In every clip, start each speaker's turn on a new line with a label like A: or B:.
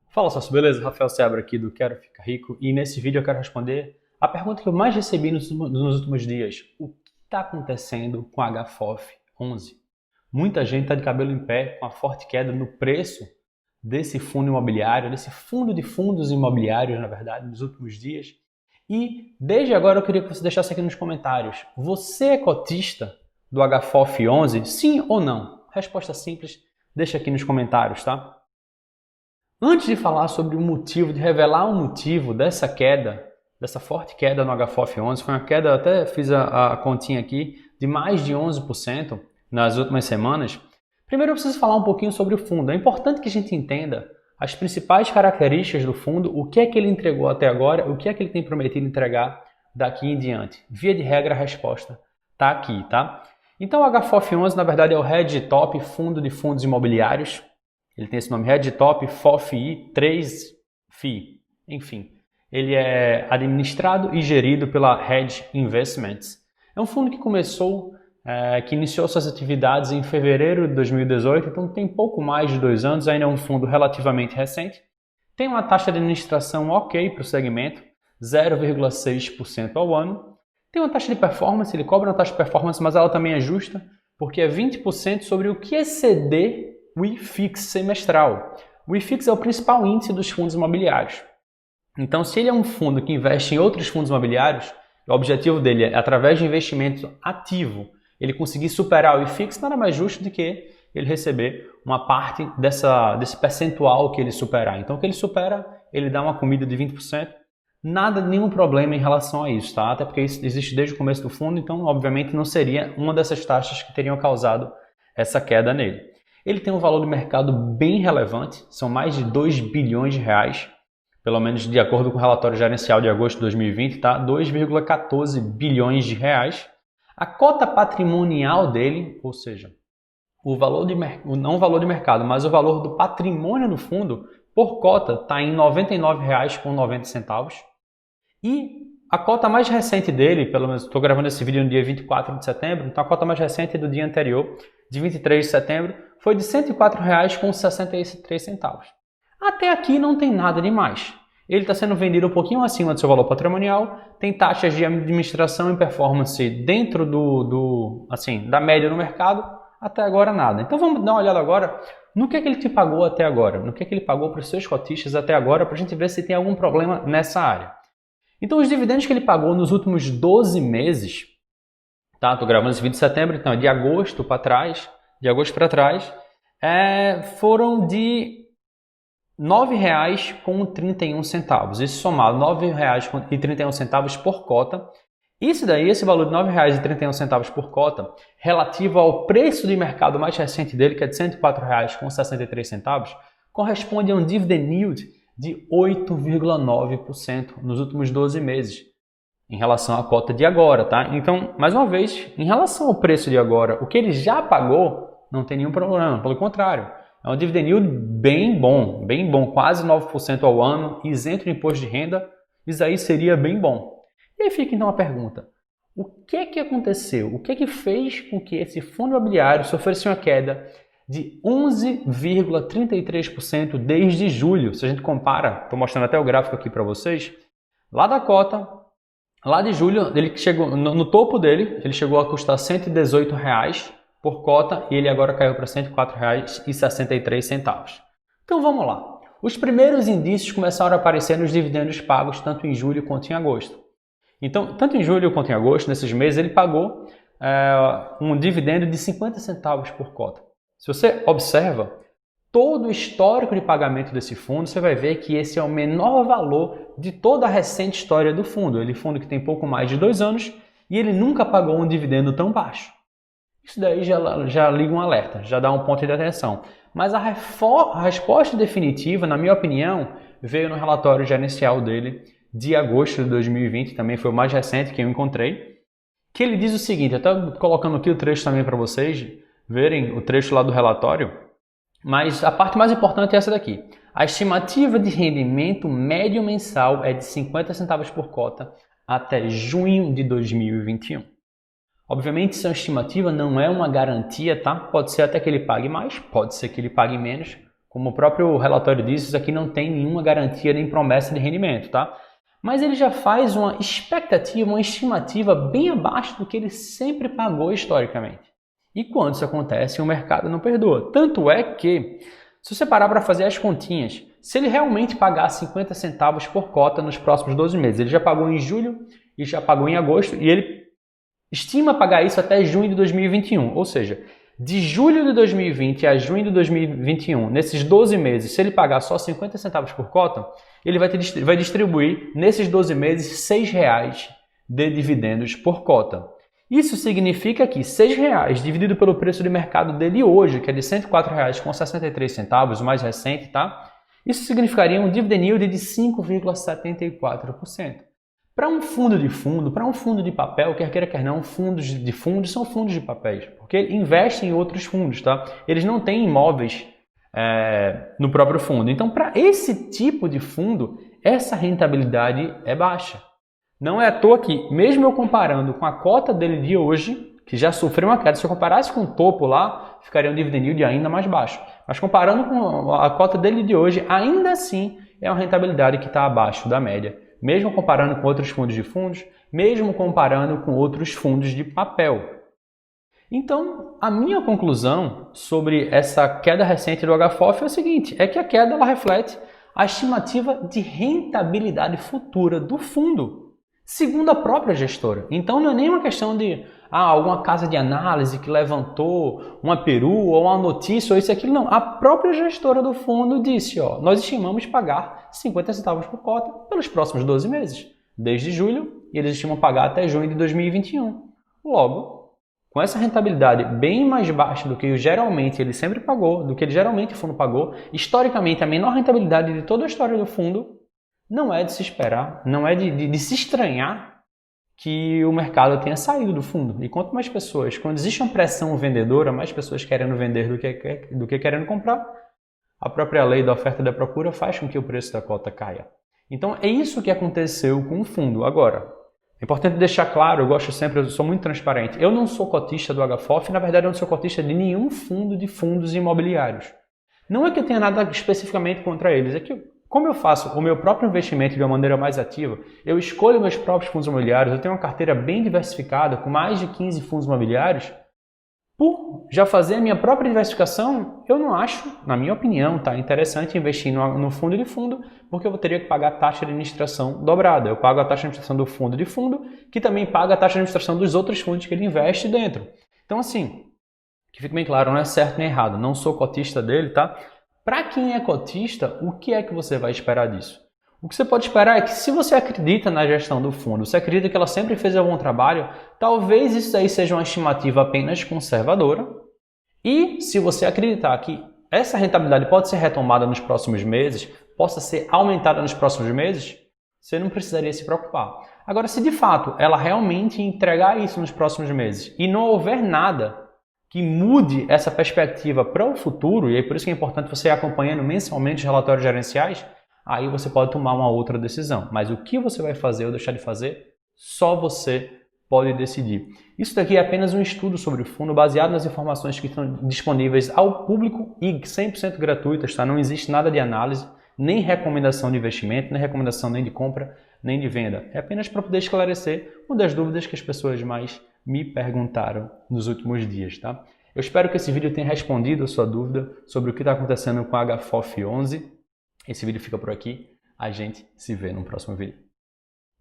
A: Fala, sócio, beleza? Rafael Sebra aqui do Quero Ficar Rico e nesse vídeo eu quero responder a pergunta que eu mais recebi nos últimos dias. O que está acontecendo com a HFOF 11? Muita gente está de cabelo em pé com a forte queda no preço desse fundo imobiliário, desse fundo de fundos imobiliários, na verdade, nos últimos dias. E desde agora eu queria que você deixasse aqui nos comentários. Você é cotista do HFOF 11? Sim ou não? Resposta simples, deixa aqui nos comentários, tá? Antes de falar sobre o motivo, de revelar o motivo dessa queda, dessa forte queda no HFOF 11, foi uma queda, até fiz a continha aqui, de mais de 11% nas últimas semanas. Primeiro eu preciso falar um pouquinho sobre o fundo. É importante que a gente entenda as principais características do fundo, o que é que ele entregou até agora, o que é que ele tem prometido entregar daqui em diante. Via de regra, a resposta está aqui, tá? Então o HFOF 11, na verdade, é o Hedge Top Fundo de Fundos Imobiliários. Ele tem esse nome, Hedge Top FOFI 3FI. Enfim, ele é administrado e gerido pela Hedge Investments. É um fundo que que iniciou suas atividades em fevereiro de 2018, então tem pouco mais de 2 anos, ainda é um fundo relativamente recente. Tem uma taxa de administração ok para o segmento, 0,6% ao ano. Tem uma taxa de performance, ele cobra uma taxa de performance, mas ela também é justa, porque é 20% sobre o que exceder o IFIX semestral. O IFIX é o principal índice dos fundos imobiliários. Então, se ele é um fundo que investe em outros fundos imobiliários, o objetivo dele é, através de investimento ativo, ele conseguir superar o IFIX, nada mais justo do que ele receber uma parte desse percentual que ele superar. Então, o que ele supera, ele dá uma comida de 20%. Nenhum problema em relação a isso, tá? Até porque isso existe desde o começo do fundo, então, obviamente, não seria uma dessas taxas que teriam causado essa queda nele. Ele tem um valor de mercado bem relevante, são mais de 2 bilhões de reais, pelo menos de acordo com o relatório gerencial de agosto de 2020, tá? 2,14 bilhões de reais. A cota patrimonial dele, ou seja, não o valor de mercado, mas o valor do patrimônio do fundo, por cota, está em R$ 99,90. E a cota mais recente dele, pelo menos estou gravando esse vídeo no dia 24 de setembro, então a cota mais recente é do dia anterior, de 23 de setembro, foi de R$ 104,63. Até aqui não tem nada demais. Ele está sendo vendido um pouquinho acima do seu valor patrimonial, tem taxas de administração e performance dentro da média no mercado, até agora nada. Então vamos dar uma olhada agora no que é que ele te pagou até agora, no que é que ele pagou para os seus cotistas até agora, para a gente ver se tem algum problema nessa área. Então os dividendos que ele pagou nos últimos 12 meses, tá? Estou gravando esse vídeo de setembro, então é de agosto para trás, foram de R$ 9,31. Isso somado, R$ 9,31 por cota. Esse valor de R$ 9,31 por cota, relativo ao preço de mercado mais recente dele, que é de R$ 104,63, corresponde a um dividend yield de 8,9% nos últimos 12 meses, em relação à cota de agora, tá? Então, mais uma vez, em relação ao preço de agora, o que ele já pagou, não tem nenhum problema, pelo contrário. É um dividend yield bem bom, quase 9% ao ano, isento de imposto de renda, isso aí seria bem bom. E aí fica então a pergunta, o que é que aconteceu? O que é que fez com que esse fundo imobiliário sofresse uma queda de 11,33% desde julho? Se a gente compara, estou mostrando até o gráfico aqui para vocês, lá da cota, lá de julho, ele chegou no topo dele, ele chegou a custar R$ 118 por cota e ele agora caiu para R$ 104,63. Então vamos lá. Os primeiros indícios começaram a aparecer nos dividendos pagos tanto em julho quanto em agosto. Então, tanto em julho quanto em agosto, nesses meses, ele pagou um dividendo de 50 centavos por cota. Se você observa todo o histórico de pagamento desse fundo, você vai ver que esse é o menor valor de toda a recente história do fundo. Ele é um fundo que tem pouco mais de 2 anos e ele nunca pagou um dividendo tão baixo. Isso daí já liga um alerta, já dá um ponto de atenção. Mas a resposta definitiva, na minha opinião, veio no relatório gerencial dele de agosto de 2020, também foi o mais recente que eu encontrei, que ele diz o seguinte, eu estou colocando aqui o trecho também para vocês verem o trecho lá do relatório, mas a parte mais importante é essa daqui. A estimativa de rendimento médio mensal é de 50 centavos por cota até junho de 2021. Obviamente, isso é uma estimativa, não é uma garantia, tá? Pode ser até que ele pague mais, pode ser que ele pague menos, Como o próprio relatório diz, isso aqui não tem nenhuma garantia nem promessa de rendimento, tá? Mas ele já faz uma expectativa, uma estimativa bem abaixo do que ele sempre pagou historicamente. E quando isso acontece, o mercado não perdoa. Tanto é que, se você parar para fazer as continhas, se ele realmente pagar 50 centavos por cota nos próximos 12 meses, ele já pagou em julho e já pagou em agosto, e ele estima pagar isso até junho de 2021, ou seja, de julho de 2020 a junho de 2021, nesses 12 meses, se ele pagar só 50 centavos por cota, ele vai distribuir nesses 12 meses R$ 6,00 de dividendos por cota. Isso significa que R$ 6,00 dividido pelo preço de mercado dele hoje, que é de R$ 104,63, o mais recente, tá? Isso significaria um dividend yield de 5,74%. Para um fundo de fundo, para um fundo de papel, quer queira, quer não, fundos de fundos são fundos de papéis, porque investem em outros fundos, tá? Eles não têm imóveis no próprio fundo. Então, para esse tipo de fundo, essa rentabilidade é baixa. Não é à toa que, mesmo eu comparando com a cota dele de hoje, que já sofreu uma queda, se eu comparasse com o topo lá, ficaria um dividend yield ainda mais baixo. Mas comparando com a cota dele de hoje, ainda assim é uma rentabilidade que está abaixo da média. Mesmo comparando com outros fundos de fundos, mesmo comparando com outros fundos de papel. Então, a minha conclusão sobre essa queda recente do HFOF é o seguinte, é que a queda ela reflete a estimativa de rentabilidade futura do fundo, segundo a própria gestora. Então, não é nem uma questão de alguma casa de análise que levantou uma perua ou uma notícia ou isso e aquilo, não. A própria gestora do fundo disse, nós estimamos pagar 50 centavos por cota pelos próximos 12 meses, desde julho, e eles estimam pagar até junho de 2021. Logo, com essa rentabilidade bem mais baixa do que geralmente ele sempre pagou, do que ele geralmente o fundo pagou, historicamente a menor rentabilidade de toda a história do fundo, não é de se esperar, não é de se estranhar que o mercado tenha saído do fundo. E quanto mais pessoas, quando existe uma pressão vendedora, mais pessoas querendo vender do que querendo comprar, a própria lei da oferta e da procura faz com que o preço da cota caia. Então é isso que aconteceu com o fundo. Agora, é importante deixar claro, eu sou muito transparente, eu não sou cotista do HFOF, na verdade eu não sou cotista de nenhum fundo de fundos imobiliários. Não é que eu tenha nada especificamente contra eles, é que como eu faço o meu próprio investimento de uma maneira mais ativa, eu escolho meus próprios fundos imobiliários, eu tenho uma carteira bem diversificada, com mais de 15 fundos imobiliários. Por já fazer a minha própria diversificação, eu não acho, na minha opinião, interessante investir no fundo de fundo, porque eu teria que pagar a taxa de administração dobrada. Eu pago a taxa de administração do fundo de fundo, que também paga a taxa de administração dos outros fundos que ele investe dentro. Então, assim, que fique bem claro, não é certo nem errado, não sou cotista dele, tá? Para quem é cotista, o que é que você vai esperar disso? O que você pode esperar é que se você acredita na gestão do fundo, você acredita que ela sempre fez um bom trabalho, talvez isso aí seja uma estimativa apenas conservadora. E se você acreditar que essa rentabilidade pode ser retomada nos próximos meses, possa ser aumentada nos próximos meses, você não precisaria se preocupar. Agora, se de fato ela realmente entregar isso nos próximos meses e não houver nada que mude essa perspectiva para o futuro, e é por isso que é importante você ir acompanhando mensalmente os relatórios gerenciais, aí você pode tomar uma outra decisão. Mas o que você vai fazer ou deixar de fazer, só você pode decidir. Isso daqui é apenas um estudo sobre o fundo baseado nas informações que estão disponíveis ao público e 100% gratuitas, tá? Não existe nada de análise, nem recomendação de investimento, nem recomendação nem de compra, nem de venda. É apenas para poder esclarecer uma das dúvidas que as pessoas mais me perguntaram nos últimos dias, tá? Eu espero que esse vídeo tenha respondido a sua dúvida sobre o que está acontecendo com a HFOF 11. Esse vídeo fica por aqui. A gente se vê no próximo vídeo.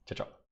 A: Tchau, tchau.